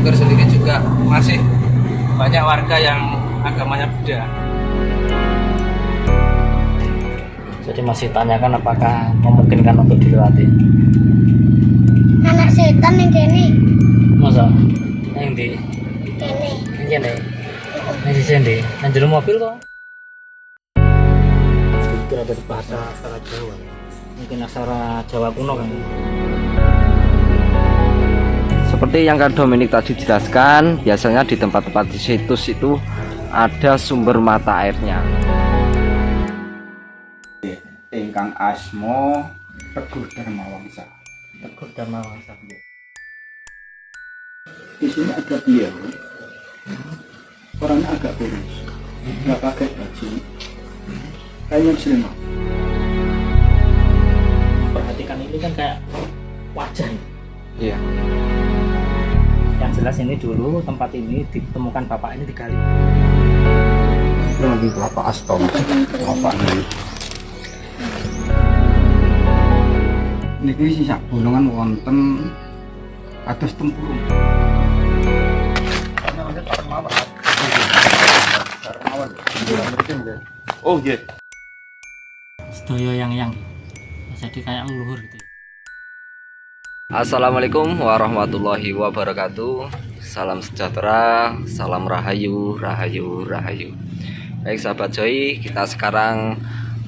Ukir sendiri juga masih banyak warga yang agamanya Buddha. Jadi masih tanyakan apakah memungkinkan untuk dilewati. Anak setan yang kene. Masa? Yang di Kene. yang kene. Yang di sini, yang jero mobil kok. Kira dari bahasa Jawa. Mungkin aksara Jawa kuno kan. Seperti yang Kak Dominik tadi jelaskan, biasanya di tempat-tempat di situs itu ada sumber mata airnya. Ingkang asma Teguh Dharmawangsa. Teguh Dharmawangsa. Di sini ada beliau. Orangnya agak kurus, nggak pakai baju, kayaknya muslimah. Perhatikan ini kan kayak wajah. Iya. Yang jelas ini dulu tempat ini ditemukan bapak ini digali. Itu lagi Bapak Astom, Bapak ini. Niki sisa gunungan wonten atus tempurung. Oh iya. Sedaya yang jadi kayak meluhur gitu. Assalamualaikum warahmatullahi wabarakatuh. Salam sejahtera, salam rahayu, rahayu, rahayu. Baik sahabat Joy, kita sekarang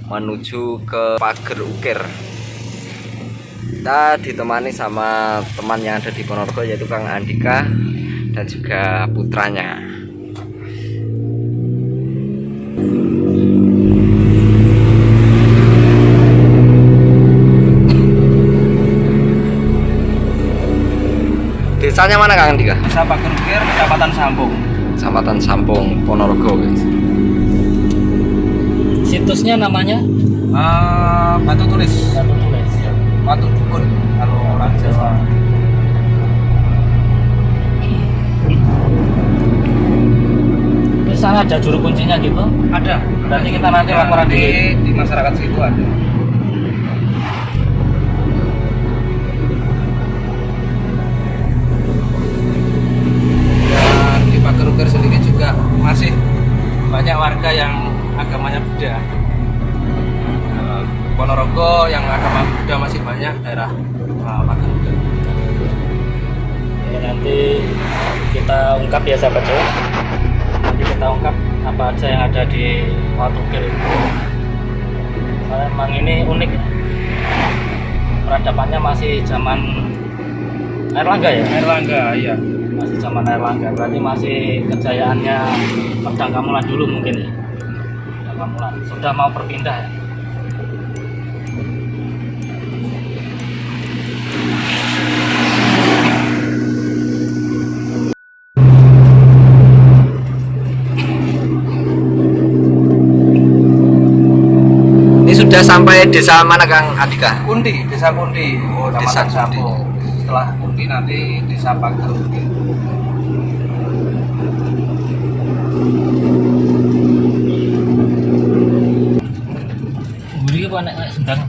menuju ke Pager Ukir. Kita ditemani sama teman yang ada di Ponorogo, yaitu Kang Andika dan juga putranya. Desanya mana Kang Andika? Desa Pager Ukir, Kecamatan Sampung. Kecamatan Sampung, Ponorogo guys. Situsnya namanya Batu Tulis, Batu Tulis. Batu Dukun kalau orang Jawa. Di sana ada juru kuncinya gitu. Ada. Berarti kita nanti laporan di masyarakat situ ada. Dan di Pager Ukir sendiri juga masih banyak warga yang agamanya Buddha. Ponorogo yang agama Buddha masih banyak, daerah Pager Ukir. Ya, nanti kita ungkap ya sahabat Jawa. Nanti kita ungkap apa aja yang ada di Watu Ukir itu. Soalnya emang ini unik. Peradabannya masih zaman Airlangga ya? Airlangga, iya. Masih zaman Airlangga, berarti masih kejayaannya Pedang Kamulan dulu mungkin ya. Pedang Kamulan sudah mau berpindah ya. Ini sudah sampai desa mana Kang Andika? Kundi, desa Kundi. Oh, desa Kecamatan Sampung. Setelah Kundi nanti desa Pager Ukir. Buri apa nek sendang?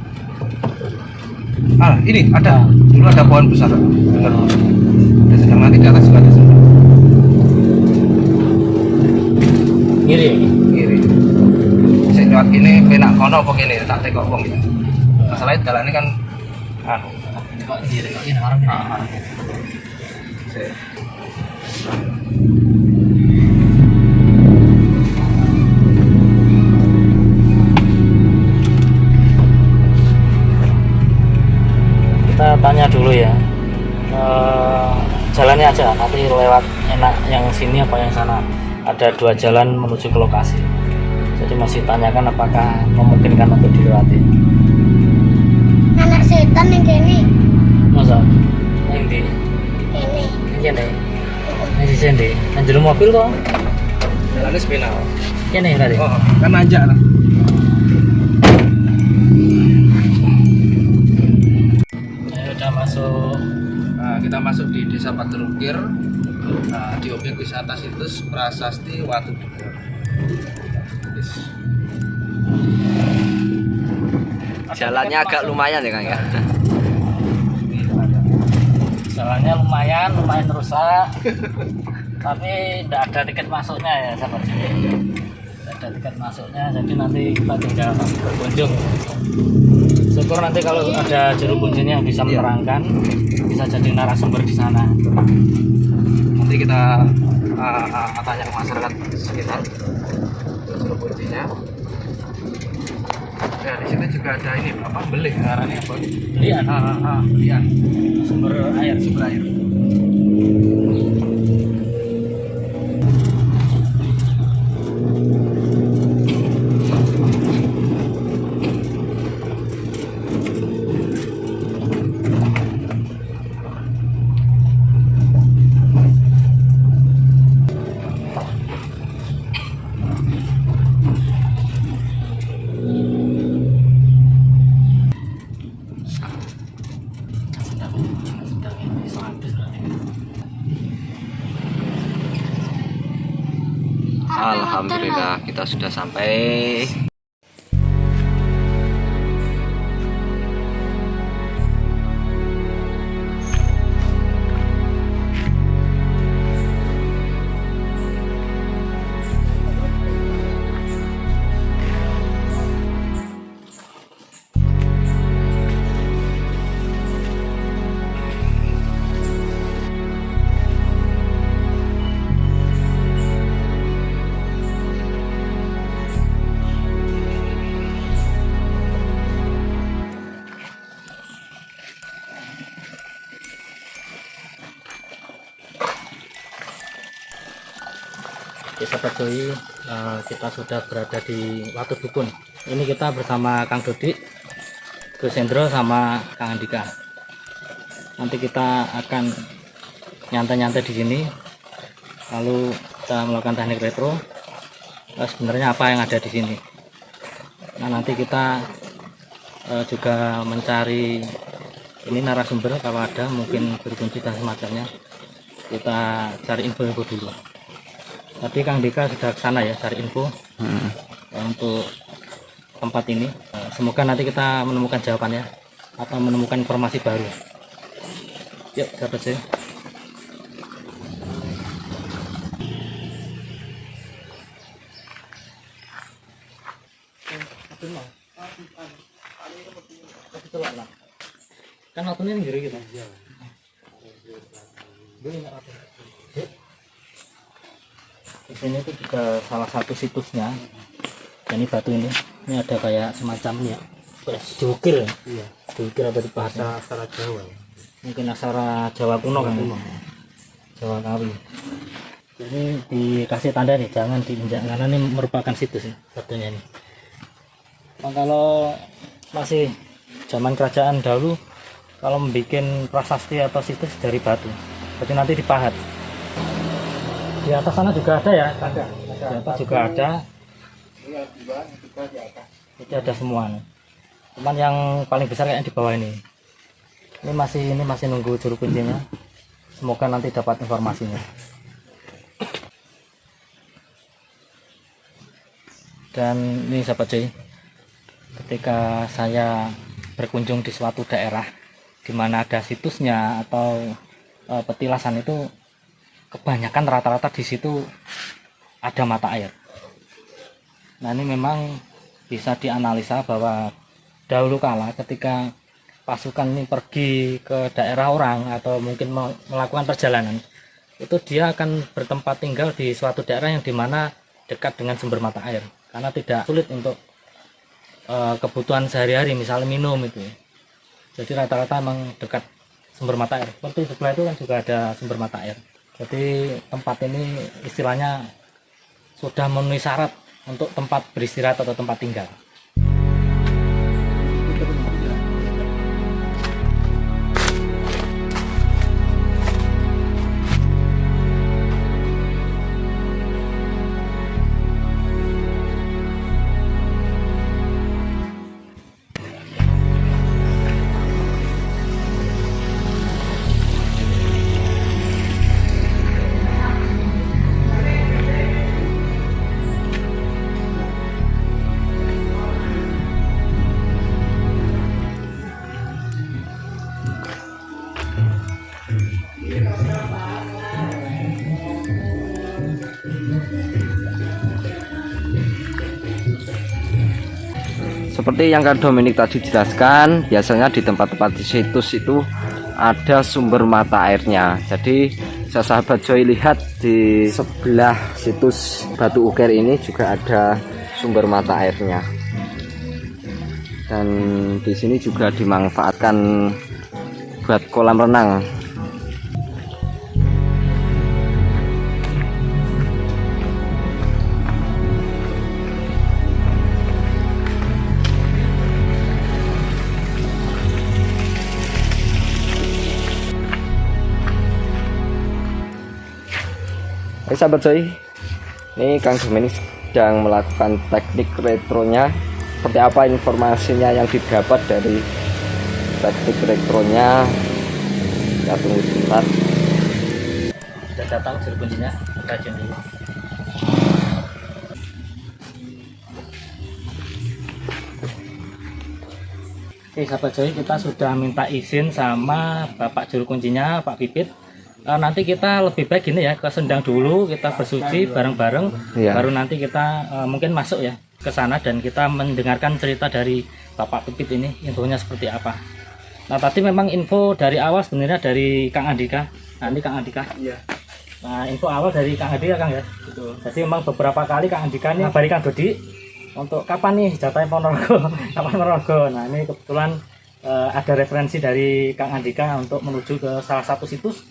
Ini ada. Dulu ada pohon besar. Benar. Ada sedang, nanti di atas juga ada sedang. Ngiri ya? Kiri. Saya lewat gini, penak kono apa gini, tak tekok wong ya. Masalahnya jalan ini kan Kok ngiri kok ini orang ini. Saya- Kita tanya dulu ya. Jalannya aja nanti lewat enak yang sini apa yang sana. Ada dua jalan menuju ke lokasi. Jadi masih tanyakan apakah memungkinkan untuk dilewati. Anak setan yang kene. Masa? Yang di Kene. yang kene. Yang di sini, yang jero mobil kok. jalannya spinal. Kene tadi. Oh, kan nanjak lah. Ayo udah masuk. Nah, kita masuk di desa Pager Ukir. Nah, di objek wisata situs Prasasti Watu Ukir. Jalannya agak lumayan ya Kang ya. Jalannya lumayan rusak. Tapi tidak ada tiket masuknya ya sahabat Joy. Tidak ada tiket masuknya, jadi nanti kita tinggal berkunjung. Syukur nanti kalau ada juru kunjungnya yang bisa menerangkan, bisa jadi narasumber di sana. Nanti kita tanya ke masyarakat sekitar juru kuncinya. Ya, di sini juga ada ini apa? Belih, arahnya apa? Belian, Belian. sumber air. Alhamdulillah kita sudah sampai. Oke sahabat Joy, kita sudah berada di Watu Dukun. Ini kita bersama Kang Dodik, Gus Hendro sama Kang Andika. Nanti kita akan nyantai-nyantai di sini, lalu kita melakukan teknik retro. Sebenarnya apa yang ada di sini? Nah nanti kita juga mencari ini narasumber kalau ada, mungkin berkunci dan semacamnya. Kita cari info-info dulu. Tadi Kang Dika sudah ke sana ya cari info untuk tempat ini. Semoga nanti kita menemukan jawabannya atau menemukan informasi baru. Yuk sahabat Joy. Kan waktunya ini kita. Di sini itu juga salah satu situsnya. Ini batu ini ada kayak semacam ya, jokir. Iya. Jokir apa di bahasa aksara Jawa? Mungkin aksara Jawa kuno kan? Jawa Kawi. Ini dikasih tanda nih, jangan diinjak karena ini merupakan situs nih, batunya ini. Nah, kalau masih zaman kerajaan dahulu, kalau membuat prasasti atau situs dari batu, jadi nanti dipahat. Di atas sana juga ada ya? Ada. Di atas juga ada. Itu ada semua nih. Cuman yang paling besar kayak di bawah ini. Ini masih nunggu juru kuncinya. Semoga nanti dapat informasinya. Dan ini sahabat Joy, ketika saya berkunjung di suatu daerah di mana ada situsnya atau petilasan itu, kebanyakan rata-rata di situ ada mata air. Nah ini memang bisa dianalisa bahwa dahulu kala ketika pasukan ini pergi ke daerah orang atau mungkin melakukan perjalanan, itu dia akan bertempat tinggal di suatu daerah yang dimana dekat dengan sumber mata air, karena tidak sulit untuk kebutuhan sehari-hari, misalnya minum itu. Jadi rata-rata memang dekat sumber mata air. Seperti sebelah itu kan juga ada sumber mata air. Jadi tempat ini istilahnya sudah memenuhi syarat untuk tempat beristirahat atau tempat tinggal. Seperti yang Kak Dominik tadi jelaskan, biasanya di tempat-tempat di situs itu ada sumber mata airnya. Jadi sahabat Joy lihat di sebelah situs Batu Ukir ini juga ada sumber mata airnya. Dan di sini juga dimanfaatkan buat kolam renang. Sahabat Joy, ini Kang Dominik sedang melakukan teknik retronya. Seperti apa informasinya yang didapat dari teknik retronya, kita tunggu sebentar. Sudah datang juru kuncinya, kita rajin dulu. Oke sahabat Joy, kita sudah minta izin sama Bapak juru kuncinya, Pak Pipit. Nanti kita lebih baik gini ya, ke sendang dulu, kita bersuci bareng-bareng, baru nanti kita mungkin masuk ya ke sana dan kita mendengarkan cerita dari Bapak Pipit ini, infonya seperti apa. Nah tadi memang info dari awal sebenarnya dari Kang Andika. Nah ini Kang Andika. Iya. Nah info awal dari Kang Andika Kang ya. Betul. Jadi memang beberapa kali Kang Andika ini ngabari Kang Dodi untuk kapan nih jatahnya Ponorogo, kapan Ponorogo. Nah ini kebetulan ada referensi dari Kang Andika untuk menuju ke salah satu situs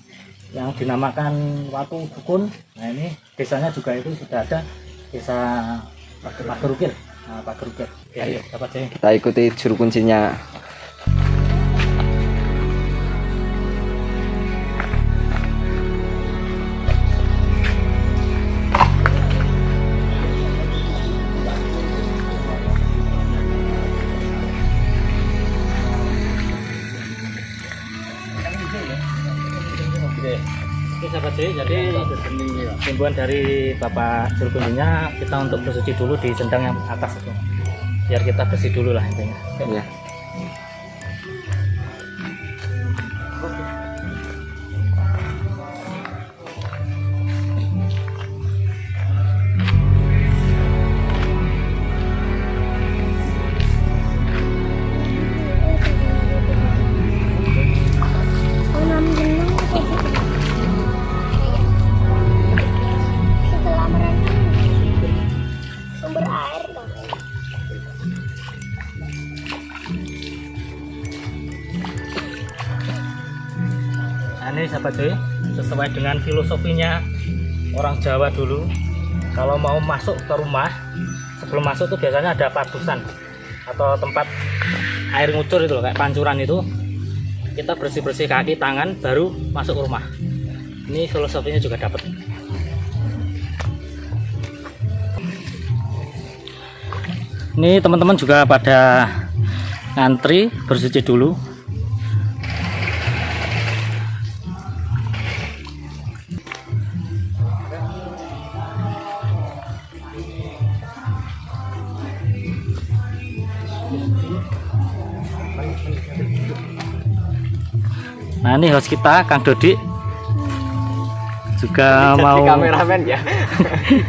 yang dinamakan Watu Dukun. Nah ini desanya juga itu sudah ada, desa Pagerukir. Nah, Pagerukir. Ayo, kita ikuti juru kuncinya. Oke sahabat Joy, jadi himbauan dari Bapak juru kuncinya kita untuk bersuci dulu di sendang yang atas itu, biar kita bersih dulu lah intinya. Ya. Setelah merenang sumber air dong. Nah ini sahabat Joy, sesuai dengan filosofinya orang Jawa dulu, kalau mau masuk ke rumah, sebelum masuk tuh biasanya ada padusan atau tempat air ngucur itu loh, kayak pancuran itu. Kita bersih-bersih kaki, tangan, baru masuk ke rumah. Ini filosofinya juga dapat. Ini teman-teman juga pada ngantri bersuci dulu. Nah ini host kita Kang Dodi juga Jadi mau kameramen ya.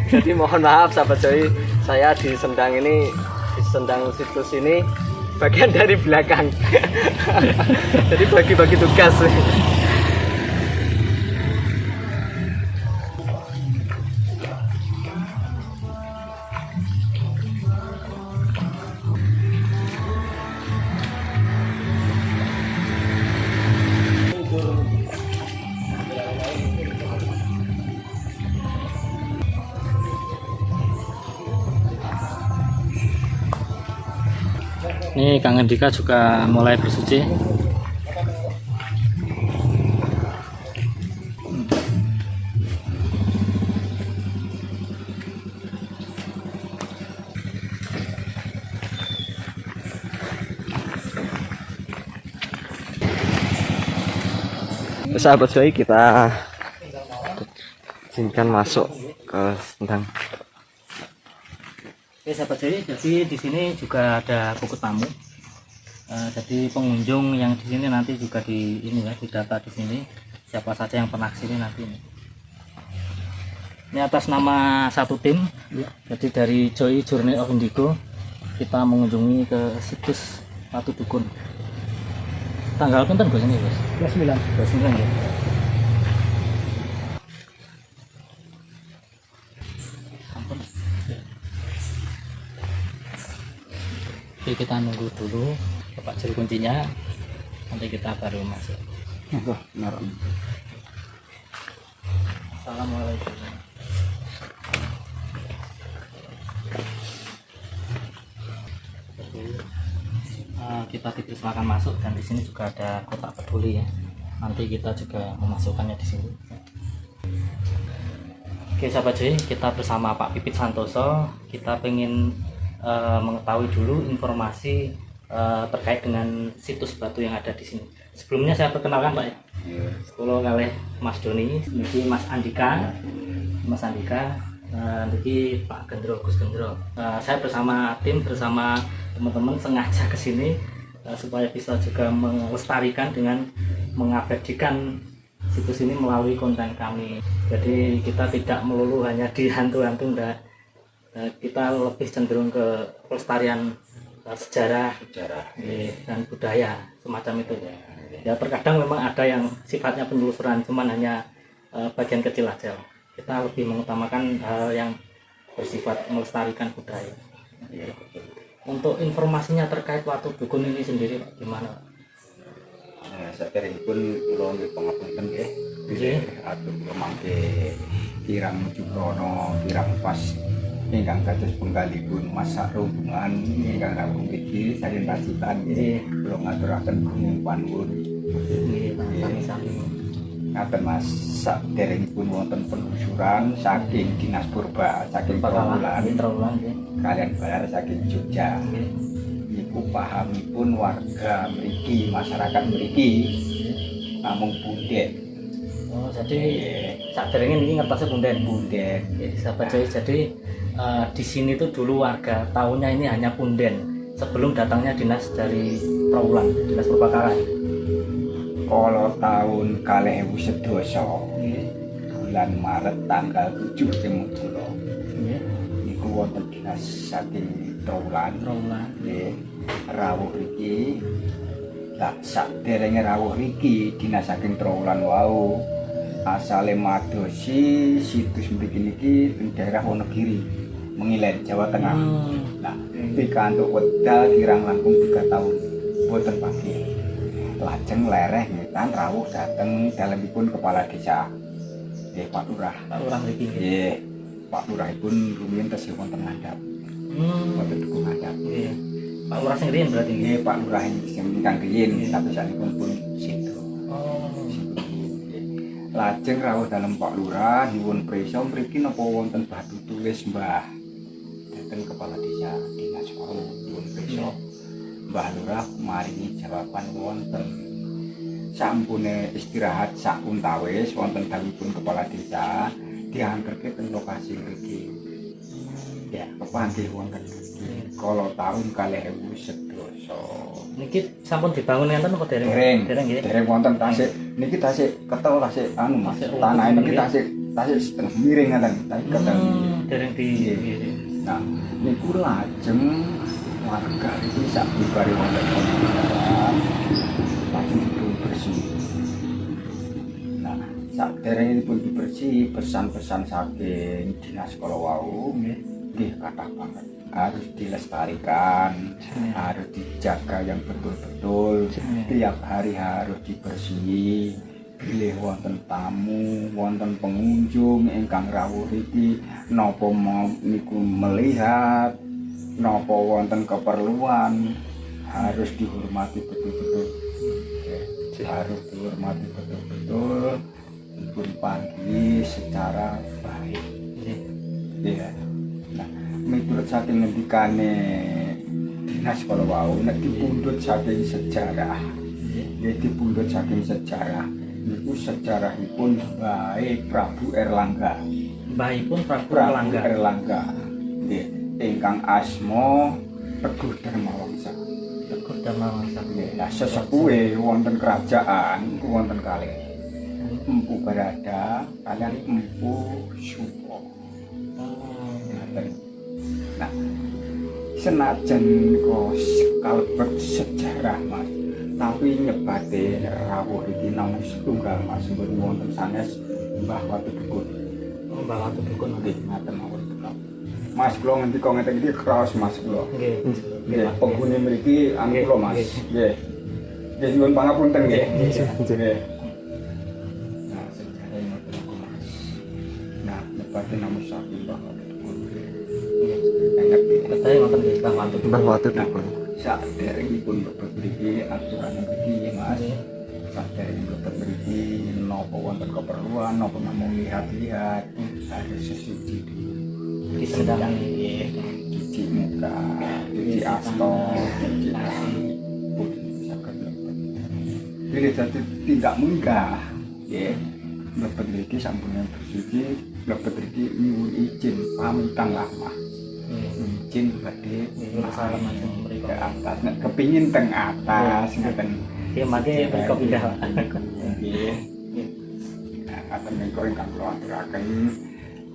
Jadi mohon maaf sahabat Joy, saya di sendang ini, di sendang situs ini bagian dari belakang. Jadi bagi-bagi tugas. Ini Kang Andika juga mulai bersuci. Sahabat Joy, kita izinkan masuk ke sendang. Oke sahabat Joy, jadi di sini juga ada buku tamu. Jadi pengunjung yang di sini nanti juga di ini ya, didata di sini siapa saja yang pernah kesini nanti ini. Ini atas nama satu tim, jadi dari Joy Journey of Indigo. kita mengunjungi ke situs Watu Dukun. Tanggal pinten Gus ini Gus? 29. 29 ya. Ampun. Oke, kita nunggu dulu Bapak juru kuncinya, nanti kita baru masuk. Monggo, naruh. Assalamualaikum. Kita dipersilakan masuk, dan di sini juga ada kotak peduli ya. Nanti kita juga memasukkannya di sini. Oke sahabat Joy, kita bersama Pak Pipit Santoso. Kita pengen mengetahui dulu informasi terkait dengan situs batu yang ada di sini. Sebelumnya saya perkenalkan Pak ya. Kalau kalih Mas Doni, ini Mas Andika, ini Pak Gendro, Gus Gendro. Saya bersama tim, bersama teman-teman sengaja ke sini supaya bisa juga melestarikan dengan mengabadikan situs ini melalui konten kami. Jadi kita tidak melulu hanya di hantu-hantu, enggak. Kita lebih cenderung ke pelestarian sejarah dan budaya semacam itu. Ya terkadang memang ada yang sifatnya penelusuran, cuman hanya bagian kecil aja. Kita lebih mengutamakan hal yang bersifat melestarikan budaya. Untuk informasinya terkait Watu Dukun ini sendiri Pak, gimana Pak? Saderengipun kula nggih pangapunten nggih. Nggih, atur kula mangke kirang Jukrono, kirang pas ingkang kados penggalipun masak hubungan ingkang rawuh mriki saking Pacitan nggih. Kula ngaturaken gunung panuwun. Nggih, sami-sami. Ngaten Mas, saderengipun wonten penelusuran saking Dinas Purba, saking Trawulan, nggih. kalian Balar saking Jogja. Niku pahamipun warga mriki, masyarakat mriki namung Bunden. Oh, jadi saderenge niki ngertose Bunden. Bunden. Sahabat Joy, jadi di sini tuh dulu warga tahunya ini hanya Punden sebelum datangnya dinas dari Trawulan, dinas Purbakala. Kalau tahun 2011 bulan Maret tanggal 7 Temudulo niku wonten dinas saking Trawulan nggih rawuh riki. Lah saderenge rawuh riki dinas saking Trawulan wau asale madosi situs mriki niki ing daerah Wonogiri, Mengilen, Jawa Tengah. Nah, pikantuk wedal kirang langkung 3 tahun boten panggih. Lajeng lereh ngetan rawuh dateng dalemipun kepala desa nggih Pak Lurah. Pak Lurah mriki Nggih, Pak Lurahipun rumiyin tesih wonten ngandhap. Wonten dukung ngandhap. Nggih. Pak Lurah sing riyen berarti nggih. Nggih, Pak Lurah sing ingkang riyin tapi sanipun pun situ. Oh. Lajeng rawuh dalem Pak Lurah nyuwun prisa mriki napa wonten batu tulis Mbah. Dateng kepala desa dinas wau nyuwun prisa. Mbah Lurah maringi jawaban wonten. Sampune istirahat sak untawis wonten dawuhipun kepala desa dianterke teng lokasi mriki. Ya, kepanggih wonten mriki. Kala taun 2011. Niki sampun dibangun enten apa dereng? Dereng nggih. dereng wonten tasik niki tasik ketel tasik anu Mas. Tanah niki tasik setengah miring ngaten, tasik ketel. Dereng di Nah, niku lajeng warga iki sak bubare wonten lajeng dipun bersih. Nah, sak derengipun dibersih pesan-pesan saking dinas kala wau nggih kathah banget. Harus dilestarikan, harus dijaga yang betul-betul. Tiap hari harus dibersihi. Bilih wonten tamu, wonten pengunjung ingkang rawuh iki napa mau niku melihat, napa wonten keperluan harus dihormati betul-betul. Harus dihormati betul-betul, dipun panggihi secara baik. Ya. Nah, miturut saking ngendikane dinas kala wau nek dipundhut saking sejarah. Nggih dipundhut saking sejarah. Niku sejarahipun bae Prabu Erlangga. Mbahipun Prabu Erlangga. Nggih, ingkang asma Teguh Darmawangsa. Teguh Darmawangsa. Nggih, lah sesepuhe wonten kerajaan wonten kalih. Empu Barada kaliyan Empu Supo. Nah, senajan kok kalebet sejarah Mas, tapi nyebate rawuh iki namung setunggal Mas, mboten wonten sanes Mbah Watu Dukun. Oh, Mbah Watu Dukun. Nggih, ngaten mawon. Mas kula ngendika ngeten iki kraos Mas kula. Nggih. Nggih, penghuni mriki anu kula Mas. Nggih. Nggih nyuwun pangapunten nggih. Nggih. Nah, sejarah ngoten niku Mas. Nah, nyebate namung sapi Mbah Watu Dukun. Nggih. Ngerti. Betul ngoten nggih Mbah Watu Dukun. Mbah Watu Dukun. Saderengipun mlebet mriki aturan mriki Mas. Saderengipun mlebet mriki napa wonten keperluan napa namung lihat-lihat harus sesuci Disendang nggih. Cuci muka, cuci asta, cuci kaki pun saged mlebet. Pilih dadi tidak munggah nggih. Mlebet mriki sampun bersuci, mlebet mriki nyuwun izin pamitan lah Mas. Izin badhe salam ajeng mriko. ke atas, nek kepingin teng atas ngoten. Nggih, mangke mriko pindah. Nggih. Nah, ngaten menika ingkang kula aturaken.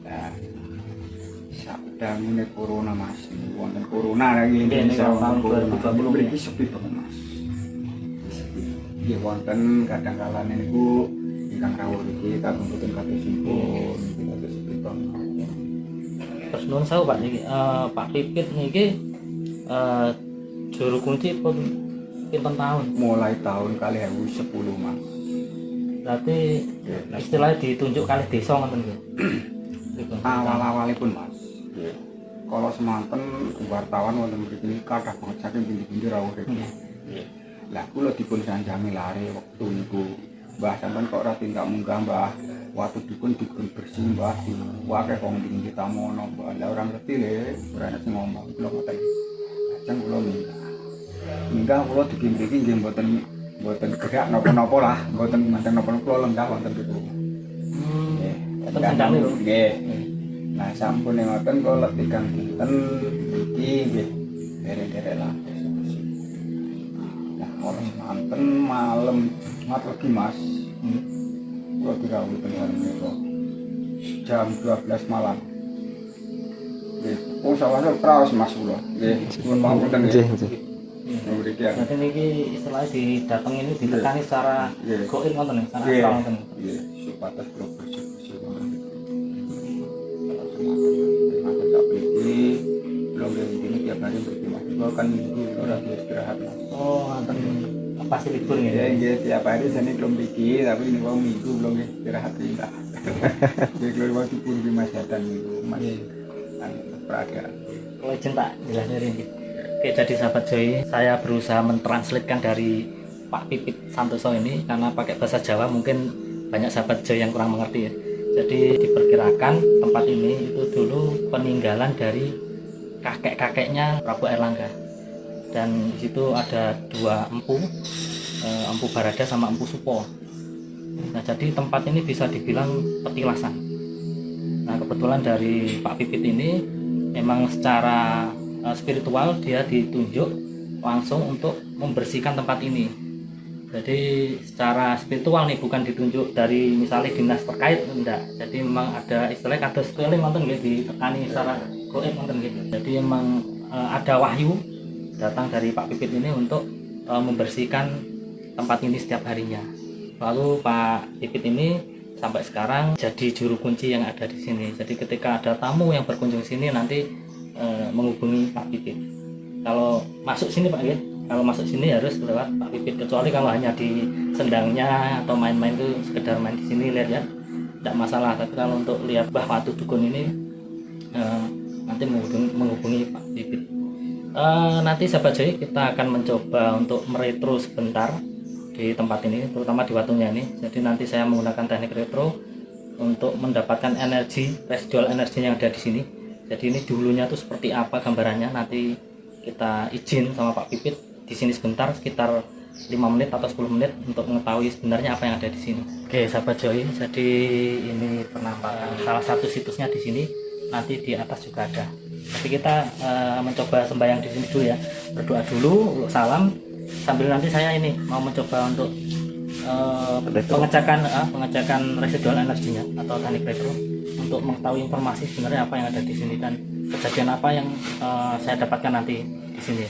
Nah, sakdamune corona Mas, wonten corona lagi Nggih, Indonesia niku tahun 2020 mriki sepi banget Mas. Sepi. Nggih wonten kadang kala niku ingkang rawuh iki kagem boten katosipun, kados sepi banget. Terus nuwun sewu Pak niki Pak Pipit niki juru kunci pun pinten tahun. Mulai tahun 2010 Mas. Berarti istilahnya ditunjuk kali desa ngoten nggih. Awal-awalipun Mas. Nggih. Kalau semanten wartawan wonten mriki kathah banget saking pundi-pundi rawuh iki. Nggih. Lah kula dipun sanjangi lare wektu niku. Mbah sampean kok ora tindak munggah Mbah. Watu dipun bersih Mbah. Wae wong tinggi tamono Mbah. Lah ora ngerti le, ora ana sing ngomong kula ngoten. Lajeng kula minggah kula dipun mriki nggih mboten gerak napa-napa lah, mboten manten napa-napa kula lenggah wonten niku. Nggih. Wonten sandhange lho. Nggih. Nah, sampun ngoten kula tigang dinten iki nggih derek-derek lah. Nah, ora semanten malam mat lagi Mas. Kula dirawuh teng niku. Jam 12 malam. Nggih. Oh, sawase kraos Mas kula. Nggih, nuwun pangapunten nggih. Mriki ya. Berarti niki istilahnya didateng ini ditekani secara Nggih. goib ngoten nggih, secara Nggih. asal ngoten. Nggih, supados kula bersih-bersih wonten niku. Kalau semangat sak mriki belum ini tiap hari mriki Mas. Kula kan minggu ora istirahat Mas. Oh, ngoten nggih. Pasti libur nggih. Ya nggih tiap hari jane belum mriki tapi ini wong minggu belum istirahat pindah. Nggih kula waktu pun di Mas Hadan niku Mas. Anu peragaan. Kalau izin tak jelasnya ini. Oke, jadi sahabat Joy, saya berusaha mentranslatekan dari Pak Pipit Santoso ini karena pakai bahasa Jawa mungkin banyak sahabat Joy yang kurang mengerti ya. Jadi diperkirakan tempat ini itu dulu peninggalan dari kakek-kakeknya Prabu Airlangga. Dan di situ ada dua empu, Empu Barada sama Empu Supo. Nah, jadi tempat ini bisa dibilang petilasan. Nah, kebetulan dari Pak Pipit ini memang secara spiritual dia ditunjuk langsung untuk membersihkan tempat ini. Jadi secara spiritual nih, bukan ditunjuk dari misalnya dinas terkait, enggak. Jadi memang ada istilahnya kados keliling nonton nggih, ditekani secara goib nonton gitu. Jadi memang ada wahyu datang dari Pak Pipit ini untuk membersihkan tempat ini setiap harinya. Lalu Pak Pipit ini sampai sekarang jadi juru kunci yang ada di sini. Jadi ketika ada tamu yang berkunjung sini nanti menghubungi Pak Pipit. Kalau masuk sini Pak ya, kalau masuk sini harus lewat Pak Pipit. Kecuali kalau hanya di sendangnya atau main-main itu sekedar main di sini lihat ya, tidak masalah. Tapi kalau untuk lihat Mbah Watu Dukun ini nanti menghubungi Pak Pipit. Nanti sahabat Joy, kita akan mencoba untuk meretro sebentar di tempat ini, terutama di watunya ini. Jadi nanti saya menggunakan teknik retro untuk mendapatkan energi, residual energi yang ada di sini. Jadi ini dulunya tuh seperti apa gambarannya, nanti kita izin sama Pak Pipit di sini sebentar, sekitar 5 menit atau 10 menit untuk mengetahui sebenarnya apa yang ada di sini. Oke sahabat Joy, jadi ini penampakan salah satu situsnya di sini, nanti di atas juga ada. Jadi kita mencoba sembahyang di sini dulu ya, berdoa dulu, salam, sambil nanti saya ini mau mencoba untuk pengecekan residual energinya atau teknik retro untuk mengetahui informasi sebenarnya apa yang ada di sini. Dan kejadian apa yang saya dapatkan nanti di sini.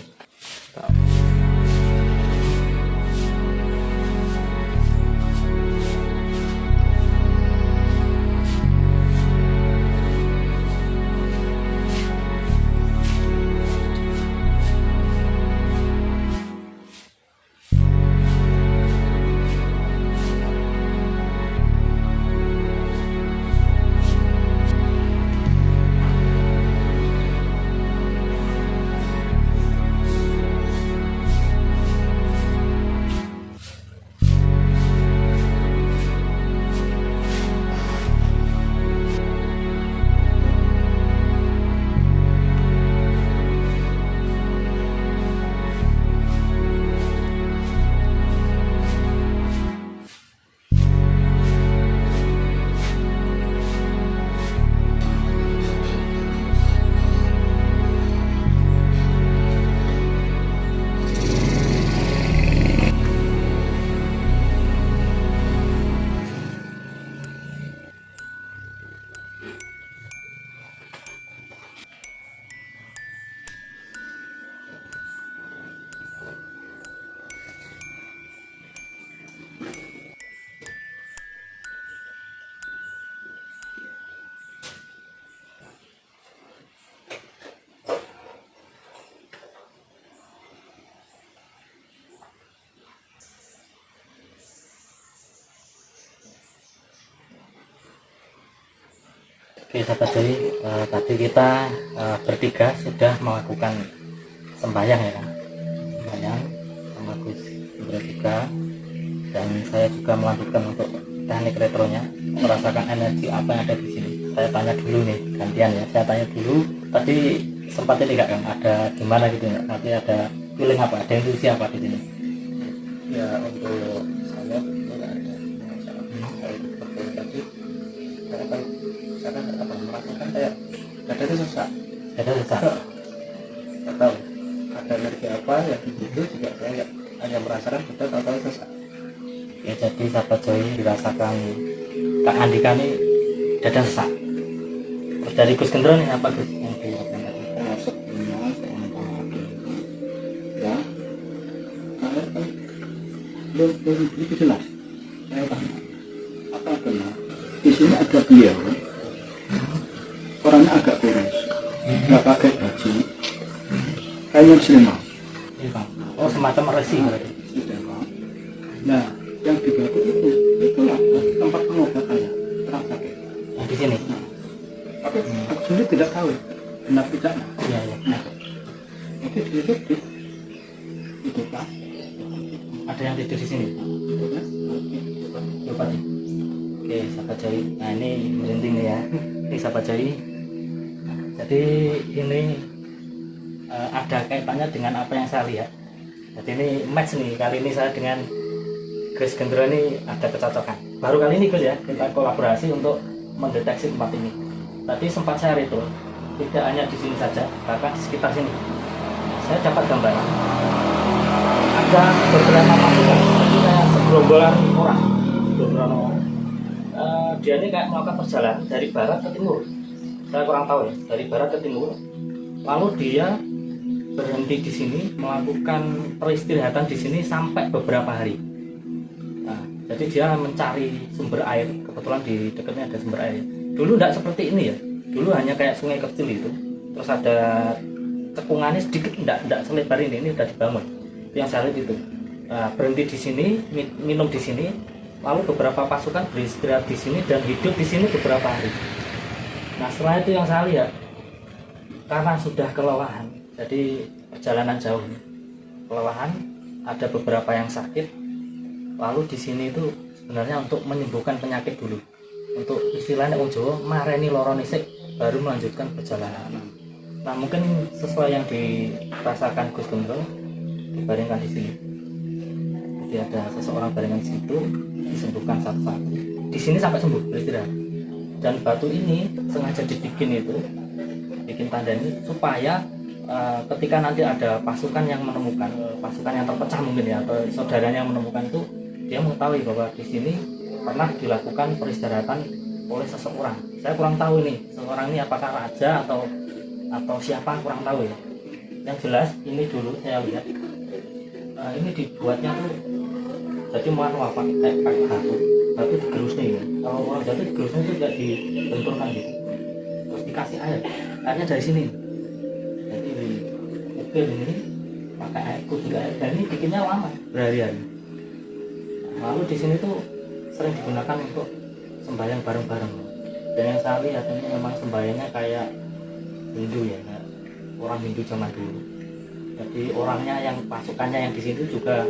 Oke sahabat Joy, tadi kita bertiga sudah melakukan sembahyang ya kan, sembahyang sama Gus bertiga, dan saya juga melanjutkan untuk teknik retronya, merasakan energi apa yang ada di sini. Saya tanya dulu nih, gantian ya, saya tanya dulu. Tadi sempat ini nggak Kang, ada gimana gitu ya? Nanti ada feeling apa, ada intuisi apa di sini? Ya untuk saya itu nggak ada masalah. Saya itu seperti tadi saya kan apa merasakan kayak dada itu sesak. Ada sesak. Nggak tahu ada energi apa yang itu juga saya nggak hanya merasakan betul tahu sesak. Ya jadi sahabat Joy, dirasakan Kak Andika nih dada sesak. Terus dari Gus Gendro nih apa Gus? Yang dirasakan tadi? Sebenarnya saya lagi ya saya kan belum itu jelas. Saya tanya apa benar di sini ada beliau, orangnya agak kurus, nggak pakai baju, kayaknya Sleman. Iya Bang. Oh semacam resi berarti. Nah, yang di batu itulah tempat pengobatannya orang sakit. Yang di sini. Tapi aku sendiri tidak tahu benar tidaknya. Iya iya. Itu duduk di itu pas. Ada yang tidur di sini. Coba nih. Oke sahabat Joy. Nah ini merinding nih ya. Ini sahabat Joy. Jadi ini ada kaitannya dengan apa yang saya lihat. Jadi ini match nih, kali ini saya dengan Gus Gendro ini ada kecocokan. Baru kali ini Gus ya, kita kolaborasi untuk mendeteksi tempat ini. Tadi sempat saya retro, tidak hanya di sini saja, bahkan di sekitar sini. Saya dapat gambaran ada beberapa pasukan, jadi kayak segerombolan orang, dia ini kayak melakukan perjalanan dari barat ke timur. Saya kurang tahu ya, dari barat ke timur. Lalu dia berhenti di sini, melakukan peristirahatan di sini sampai beberapa hari. Nah, jadi dia mencari sumber air. Kebetulan di dekatnya ada sumber air. Dulu tidak seperti ini ya. Dulu hanya kayak sungai kecil itu. Terus ada cekungannya sedikit, tidak selebar ini sudah dibangun. Itu yang saya lihat itu. Nah, berhenti di sini, minum di sini. Lalu beberapa pasukan beristirahat di sini dan hidup di sini beberapa hari. Nah, setelah itu yang saya lihat, karena sudah kelelahan, jadi perjalanan jauh, kelelahan, ada beberapa yang sakit. Lalu di sini itu sebenarnya untuk menyembuhkan penyakit dulu, untuk istilahnya wong Jawa mareni loro nisik, baru melanjutkan perjalanan. Nah mungkin sesuai yang dirasakan Gus Gendro dibaringkan di sini. Jadi ada seseorang baringan di situ, disembuhkan satu-satu. Di sini sampai sembuh beristirahat. Dan batu ini sengaja dibikin itu, bikin tanda ini supaya ketika nanti ada pasukan yang menemukan, pasukan yang terpecah mungkin ya, atau saudaranya yang menemukan itu, dia mengetahui bahwa di sini pernah dilakukan peristirahatan oleh seseorang. Saya kurang tahu ini, seseorang ini apakah raja atau atau siapa kurang tahu ya. Yang jelas ini dulu saya lihat ini dibuatnya tuh jadi manual pakai batu digerus nih ya. Kalau orang Jawa digerusnya itu tidak dibenturkan gitu, terus dikasih airnya dari sini. Jadi di ukir ini pakai air juga air, dan ini bikinnya lama berhari-hari. Lalu di sini tuh sering digunakan untuk sembahyang bareng-bareng. Dan yang saya lihat ini memang sembahyangnya kayak Hindu ya, orang Hindu zaman dulu. Jadi orangnya yang pasukannya yang di sini juga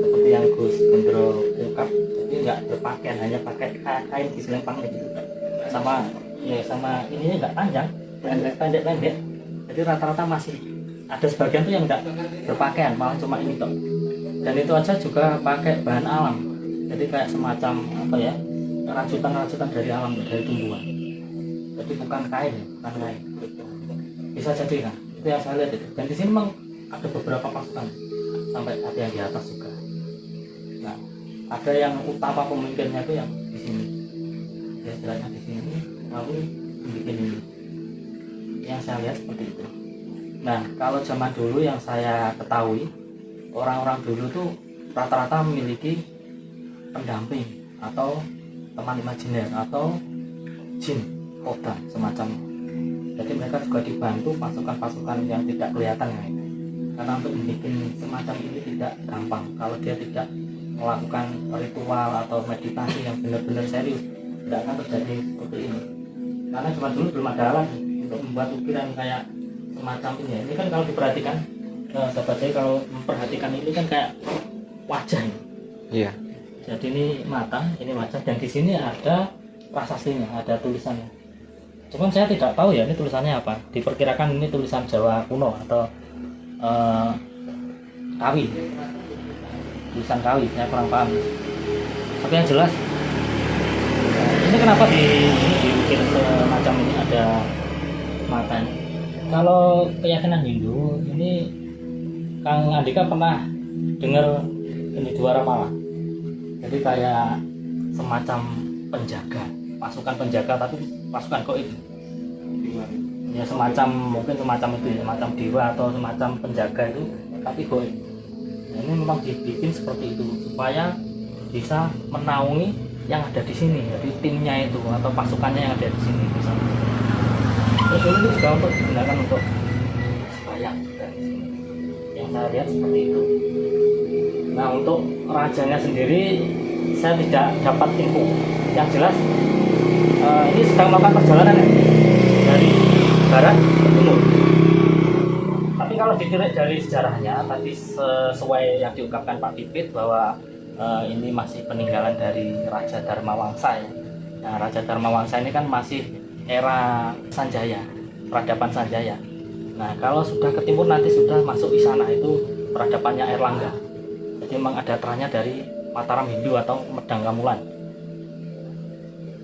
seperti yang Gus Gendro ungkap, jadi nggak berpakaian, hanya pakai kain di selempang gitu. Sama ininya nggak panjang, pendek. Jadi rata-rata masih ada sebagian tuh yang nggak berpakaian, malah cuma ini toh. Dan itu aja juga pakai bahan alam. Jadi kayak semacam apa ya, rajutan dari alam, dari tumbuhan. Jadi bukan kain. Bisa jadi kan? Itu yang saya lihat itu. Dan di sini memang ada beberapa pasukan, sampai ada yang di atas juga. Nah, ada yang utama pemimpinnya itu yang di sini. Ya, istilahnya di sini, lalu bikin ini. Yang saya lihat seperti itu. Nah, kalau zaman dulu yang saya ketahui, orang-orang dulu tuh rata-rata memiliki pendamping atau teman imajiner atau jin kodam semacam. Jadi mereka juga dibantu pasukan-pasukan yang tidak kelihatan ya. Karena untuk membuat semacam ini tidak gampang kalau dia tidak melakukan ritual atau meditasi yang benar-benar serius, tidak akan terjadi seperti ini. Karena zaman dulu belum ada alat untuk membuat ukiran kayak semacam ini. Ini kan kalau diperhatikan, sahabat saya kalau memperhatikan ini kan kayak wajah ini. Iya. Jadi ini mata, ini wajah, dan di sini ada prasastinya, ada tulisannya. Cuman saya tidak tahu ya ini tulisannya apa. Diperkirakan ini tulisan Jawa kuno atau Kawi, tulisan Kawi, saya kurang paham. Tapi yang jelas ini kenapa diukir semacam ini ada matanya. Kalau keyakinan Hindu ini, Kang Andika pernah dengar ini Dwara Mala. Jadi kayak semacam penjaga, pasukan penjaga tapi pasukan goib. Ya semacam, mungkin semacam itu ya, semacam dewa atau semacam penjaga itu tapi goib. Nah, ini memang dibikin seperti itu supaya bisa menaungi yang ada di sini, jadi timnya itu atau pasukannya yang ada di sini misalnya. Terus ini juga untuk digunakan untuk sembahyang dari sini. Yang saya lihat seperti itu. Nah, untuk rajanya sendiri saya tidak dapat info. Yang jelas ini sedang melakukan perjalanan ya, dari barat ke timur. Tapi kalau ditilik dari sejarahnya tadi sesuai yang diungkapkan Pak Pipit bahwa ini masih peninggalan dari Raja Dharmawangsa ya. Nah, Raja Dharmawangsa ini kan masih era Sanjaya, peradaban Sanjaya. Nah, kalau sudah ke timur nanti sudah masuk Isana, itu peradabannya Airlangga. Jadi memang ada terahnya dari Mataram Hindu atau Medang Kamulan.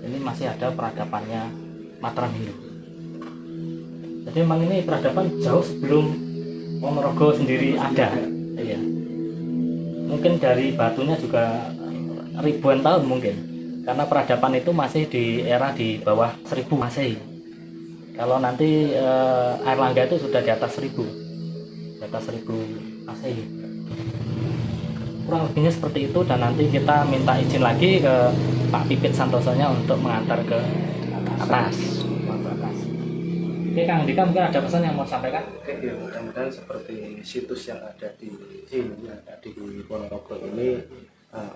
Ini masih ada peradabannya Mataram Hindu. Jadi memang ini peradaban jauh sebelum Ponorogo sendiri ada. Iya. Mungkin dari batunya juga ribuan tahun mungkin. Karena peradaban itu masih di era di bawah 1000 Masehi. Kalau nanti Airlangga itu sudah di atas 1000. Di atas 1000 Masehi. Kurang lebihnya seperti itu, dan nanti kita minta izin lagi ke Pak Pipit Santosonya untuk mengantar ke atas. Oke, Kang Dika, mungkin ada pesan yang mau sampaikan? Oke, ya, mudah-mudahan seperti situs yang ada di sini, yang ada di Ponorogo ini,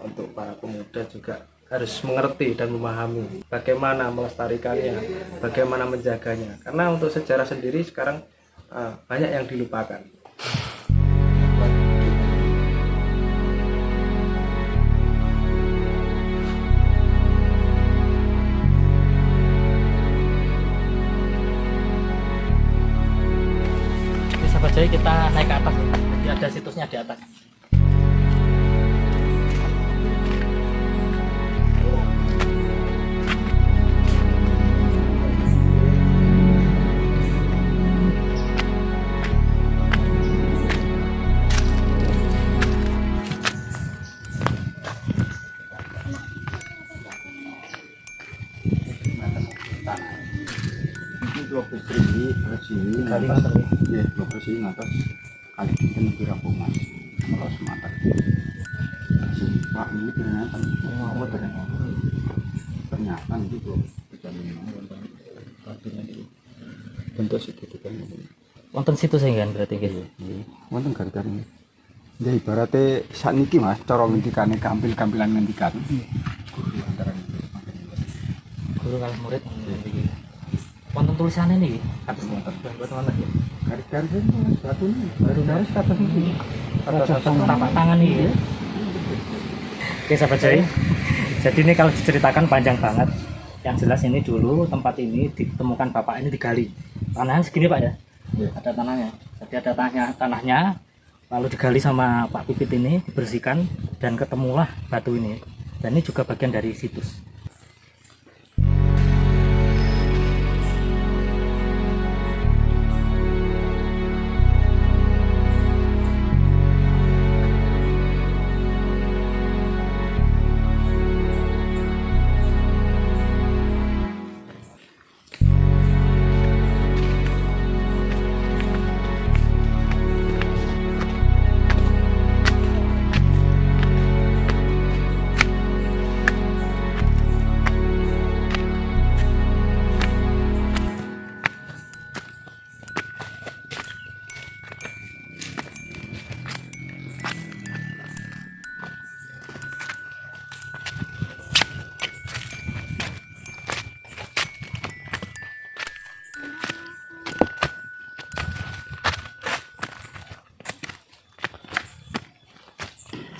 untuk para pemuda juga harus mengerti dan memahami bagaimana melestarikannya, bagaimana menjaganya. Karena untuk sejarah sendiri sekarang banyak yang dilupakan. Jadi kita naik ke atas, jadi ada situsnya di atas. kula bersih Kali ngoten nggih. nggih kula bersih ngatos kali dinten pirang Mas. Kalau semangat. Pak ini ternyata ternyata itu bentuk situ kan. Wonten situ sing kan berarti nggih. Wonten gar-gar ini. Ya ibaratnya sakniki Mas, cara ngendikane gampil-gampilan ngendikan. Guru kalih murid nggih. Wonten tulisane niki. Kados wonten. Buat wonten ya. Garis-garis itu Mas, batu ini. Baru garis kata ini. Kata tapak tangan nih ya. Oke sahabat Joy, jadi ini kalau diceritakan panjang banget. Yang jelas ini dulu tempat ini ditemukan bapak ini digali. Tanahnya segini Pak ya? Iya. Ada tanahnya. Jadi ada tanahnya, lalu digali sama Pak Pipit ini, dibersihkan dan ketemulah batu ini. Dan ini juga bagian dari situs.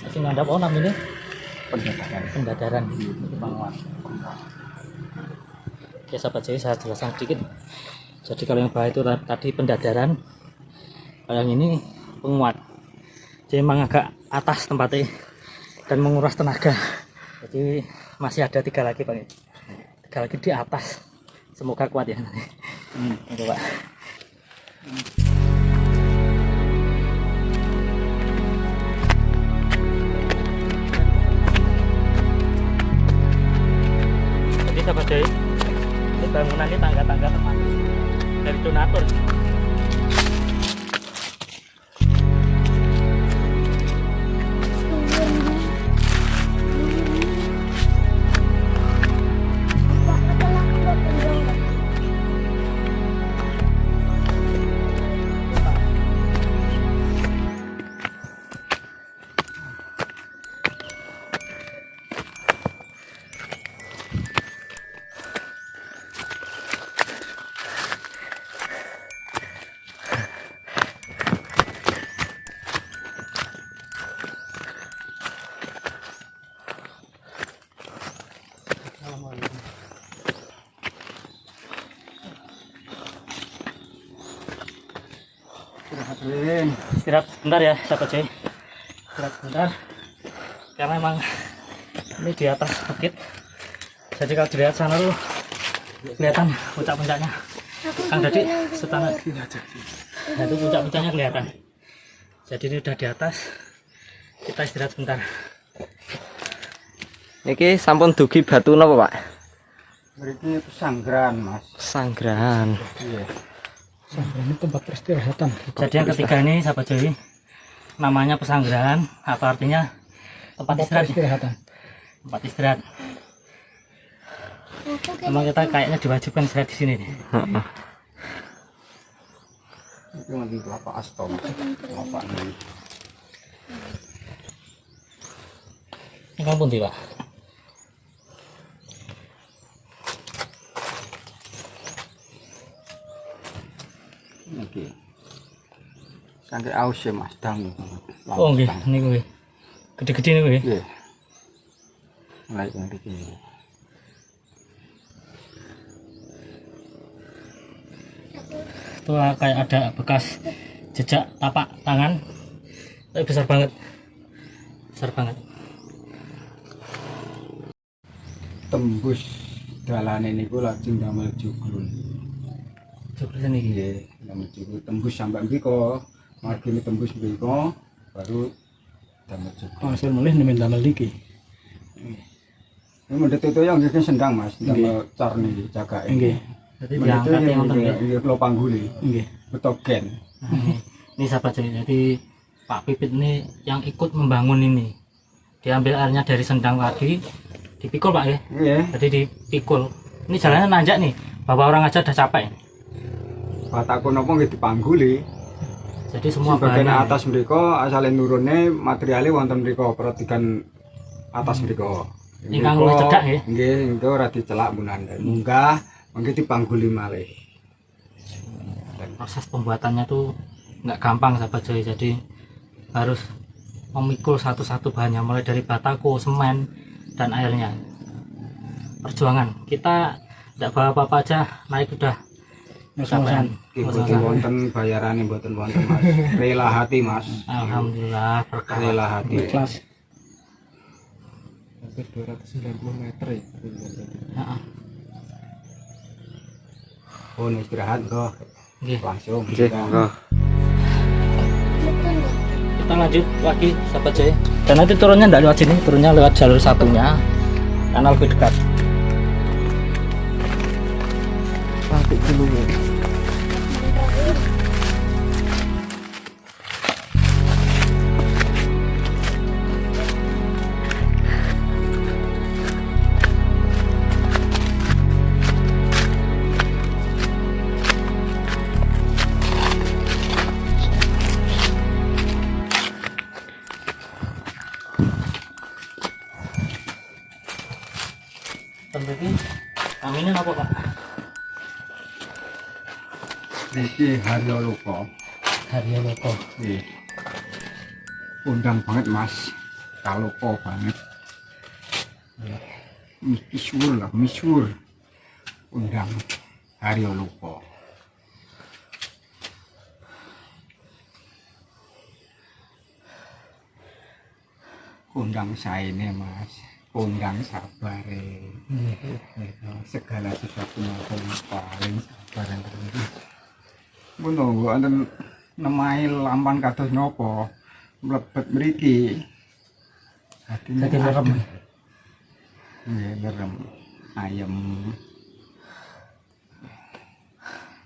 Sing ngandap oh namanya pendadaran penguat. Ya sahabat Joy, saya jelaskan sedikit. Jadi kalau yang bawah itu tadi pendadaran, kalau yang ini penguat. Jadi memang agak atas tempatnya dan menguras tenaga. Jadi masih ada 3 lagi Pak. 3 lagi di atas. Semoga kuat ya nanti. Itu Pak. Sahabat Joy, ini bangunan ini tangga-tangga teman dari donatur. Istirahat sebentar ya sahabat Joy. Istirahat sebentar. Karena memang ini di atas bukit. Jadi kalau dilihat sana tuh kelihatan puncak-puncaknya. Kang Dadi setengah. Nah, itu puncak-puncaknya kelihatan. Jadi ini udah di atas. Kita istirahat sebentar. Niki sampun dugi batu napa Pak? Mriki pesanggrahan Mas. Sanggrahan. Iya. Ini tempat peristirahatan. Jadi yang ketiga ini sahabat Joy, namanya pesanggrahan. Apa artinya? Tempat istirahat. Tempat istirahat. Memang kita kayaknya diwajibkan istirahat di sini nih. Itu nanti kelapa astom. Kelapa ini. Ini kamu pun Pak. Oke. Sampai aus ya Mas, dangu. Oh nggih, niku nggih. Gede-gede niku nggih. Iya. Mulai yang begini. Itu kayak ada bekas jejak tapak tangan. Tapi besar banget. Besar banget. Tembus dalane niku lajeng damel jugrun. Jugrun iki. Nggih, damel jugrun tembus sampai mriko. Margine tembus mriko baru damel jugrun. Hasil mulih nemen damel niki. Ini mendet itu yang nggih sendang Mas, damel car niki jagake. Nggih. Jadi diangkat yang nonton ya. Iya kula pangguli. Nggih. Betogen. Ini sahabat Joy, jadi Pak Pipit ini yang ikut membangun ini. Diambil airnya dari sendang tadi, dipikul Pak ya. Iya. Jadi dipikul. Ini jalannya nanjak nih. Bapak orang aja udah capek. Bataku napa nggih dipangguli. Jadi semua Bagian bahannya atas mriko asale nurune materiale wonten mriko perhatikan atas mriko. Ingkang luwih cedhak nggih. Nggih, itu ora dicelak munan. Munggah mangke dipangguli malih. proses pembuatannya tuh nggak gampang sahabat Joy, jadi harus memikul satu-satu bahannya mulai dari batako, semen, dan airnya. Perjuangan kita tidak bawa apa-apa aja, naik udah ngos-ngosan. Mboten wonten bayarane mboten wonten Mas. Rela hati Mas. Alhamdulillah berkah. Rela hati. Kelas hampir 290 meter ya. Heeh. Oh, istirahat kok. Nggih. Langsung. Nggih, monggo. Kita lanjut lagi sahabat Joy. Dan nanti turunnya tidak lewat sini, turunnya lewat jalur satunya karena lebih dekat. Nanti dulu ya. Berarti aminnya apa Pak? Iki Haryo Loko. Haryo Loko. Nggih. Undang banget Mas. Kaloko banget. Misuwur lah, misuwur. Undang Haryo Loko. Undang saene Mas. Undang sabare. Segala sesuatunya paling sabar yang terjadi. Ngono wonten nemahi lampan kados napa mlebet mriki. Jadi lerem. Nggih, lerem. Ayem.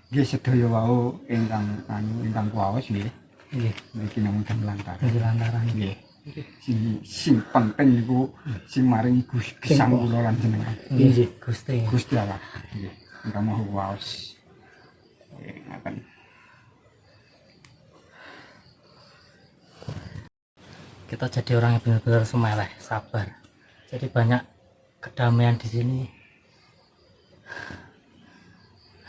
Nggih sedaya wau ingkang kuwaos nggih. Nggih, Niki namung lantaran. di lantaran. Nggih. Sing penting niku sing maringi gesang kula lan jenengan. Nggih, Gusti. Gusti Allah. Nggih. Ingkang maha kuwaos. Nggih, ngaten. Kita jadi orang yang benar-benar semeleh, sabar. Jadi banyak kedamaian di sini.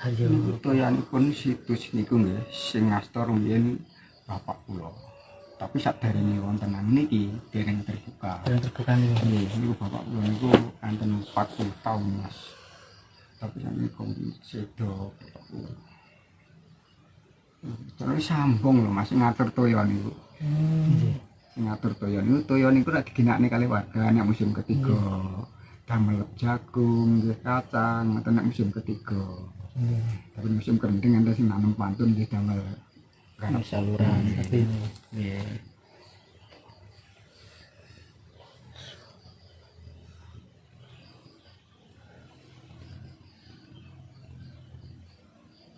Haryo Toyanipun situs niku nggih sing ngastor mbiyen bapak kula. Tapi sakderenge wonten niki dereng terbuka. yang terbuka nih. Nggih, niku bapak kula niku anten 40 tahun Mas. Tapi sakniki sedo bapak kula. Terus sambung lho Mas ngatur toya niku. Sing ngatur toya niku rak diginakne kali warga nek musim ketiga. Damel jagung, nggih kacang, ngoten nek musim ketiga. Tapi musim kerinting enten sing nanem pantun nggih damel garap Saluran tapi nggih.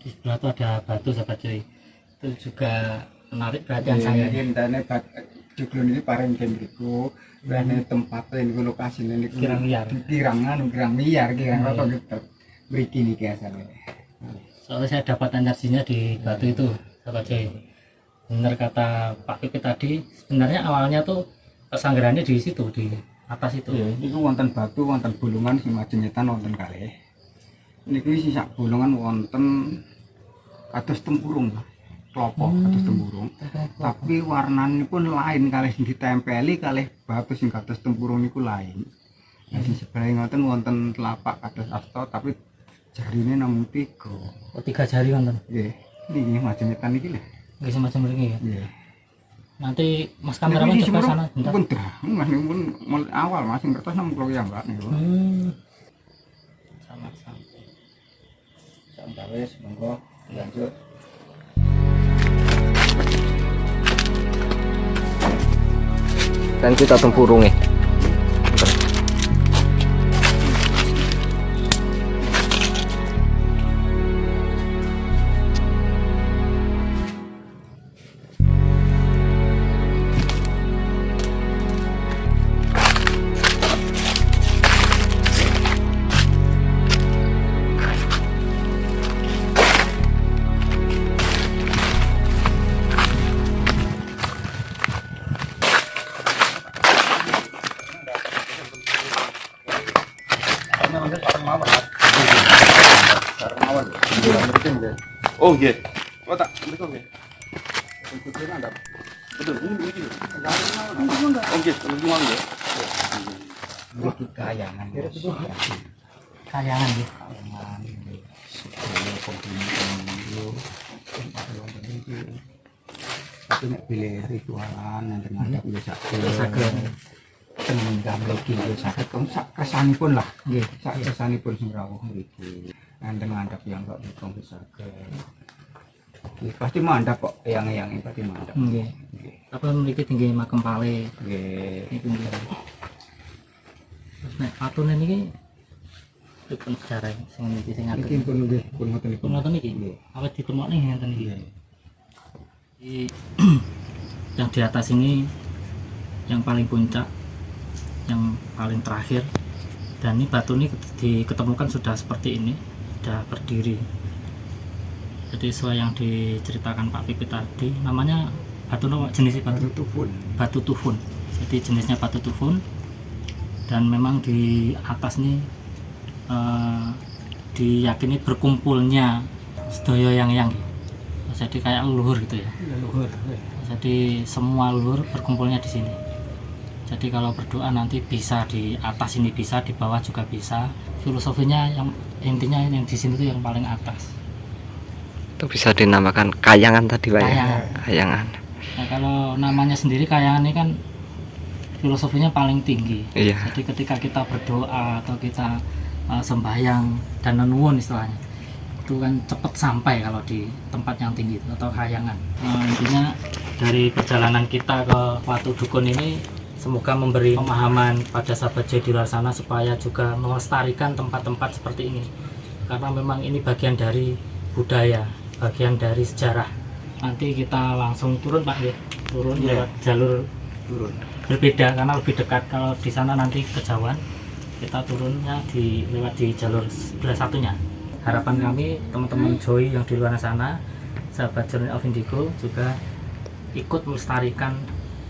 di sebelah itu ada batu sahabat Joy. Itu juga menarik perhatian saya. Nggih entene joglo niki paring mriku, rene tempate niku lokasine niku Kirang liar. Kirang liar, kirang rata geter. Mriki niki asale. Soalnya saya dapat energinya di batu itu sahabat Joy. Benar kata Pak Pipit tadi, sebenarnya awalnya tuh pesanggerannya di situ, di atas itu. Niku wonten batu, wonten bolongan sing majengetan wonten kalih. Niku sisa bolongan wonten kados tempurung. Klopo kados tempurung. Tapi warnanipun lain kalih sing ditempeli kalih batu sing kados tempurung niku lain. Nah, sing sebelah ngoten wonten telapak kados asta tapi jarine namung 3. Oh, 3 jari kan. Nggih. Niki majengetan iki lho. Nggih semacam begini ya. Nggih. Nanti Mas kameramen coba sana bentar. Pun dah, Mas niku pun mulai awal Mas sing kertas namung kula ya Mbak niku. Sama-sama. Sampai wis monggo lanjut. Kan kita tempurunge. Oh nggih. Oh tak mriko nggih. Betul, ini. Oh nggih, tunggu nggih. Kayangan. Kayangan ya. Tapi nek pilih ritualan yang terhadap ya saged tenggam mriki ya saged sak kesanipun lah nggih sak kesanipun sing rawuh mriki enten ngandhap yang kok dikong saged nggih pasti mandhap kok eyang-eyang pasti mandhap Nggih. Apa mriki tinggi makam pale nggih niku nggih. Terus nek patune niki pripun sejarah sing niki sing iki ageng. pun nggih pun ngoten niku Pun ngoten niki. Awet ditemokne ngeten iki. Di yang di atas ini yang paling puncak, yang paling terakhir, dan ini batu ini diketemukan sudah seperti ini, sudah berdiri. Jadi sesuai yang diceritakan Pak Pipit tadi, namanya batu apa jenisnya batu? Batu tufun. Jadi jenisnya batu tufun, dan memang di atas ini diyakini berkumpulnya sedaya yang jadi kayak leluhur gitu ya. leluhur Jadi semua leluhur berkumpulnya di sini. Jadi kalau berdoa nanti bisa di atas ini, bisa di bawah juga bisa. Filosofinya yang intinya yang di sini tuh yang paling atas. Itu bisa dinamakan kayangan tadi Pak ya? Kayangan. Kayangan. Nah kalau namanya sendiri kayangan ini kan filosofinya paling tinggi. Iya. Jadi ketika kita berdoa atau kita sembahyang dan nuwun istilahnya, itu kan cepat sampai kalau di tempat yang tinggi itu, atau kayangan. Intinya dari perjalanan kita ke Watu Dukun ini semoga memberi pemahaman pada sahabat Joy di luar sana supaya juga melestarikan tempat-tempat seperti ini, karena memang ini bagian dari budaya, bagian dari sejarah. Nanti kita langsung turun Pak ya, turun lewat jalur turun berbeda karena lebih dekat. Kalau di sana nanti kejauhan, kita turunnya lewat di jalur sebelah satunya. Harapan kami teman-teman Joy yang di luar sana, sahabat Journey of Indigo juga ikut melestarikan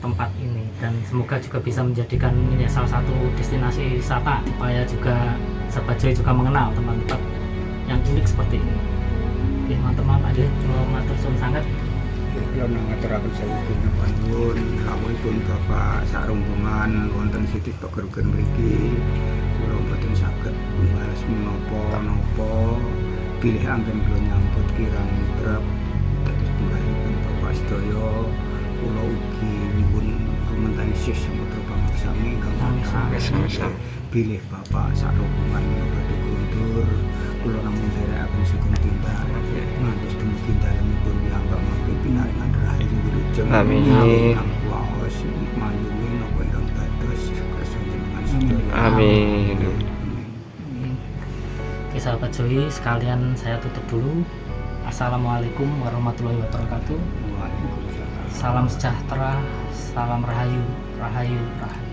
tempat ini, dan semoga juga bisa menjadikan ini salah satu destinasi wisata supaya juga sahabat Joy juga mengenal tempat-tempat yang unik seperti ini. Oke teman-teman, ada cuma matur suwun sangat. kalau ngaturaken sewu panuwun rawuhipun Bapak sak rombongan wonten sithik tok kerugen mriki kula boten saged mbales menapa-napa pilih anggen kula nyambut kirang trep dados tunggalipun Bapak sedaya kula ugi nyuwun rumentani sih samutra pamaksami ingkang Sami-sami. pilih Bapak sak rombongan badhe kundur kula namung derekaken sugeng tindak ngantos dumugi dalemipun piyambak mangke pinaringan rahayu wilujeng Amin. waos mayungi napa ingkang dados kersa jenengan sedaya Amin. Oke sahabat Joy sekalian, saya tutup dulu. Assalamualaikum warahmatullahi wabarakatuh. Waalaikumsalam. Salam sejahtera, salam rahayu, rahayu, rahayu.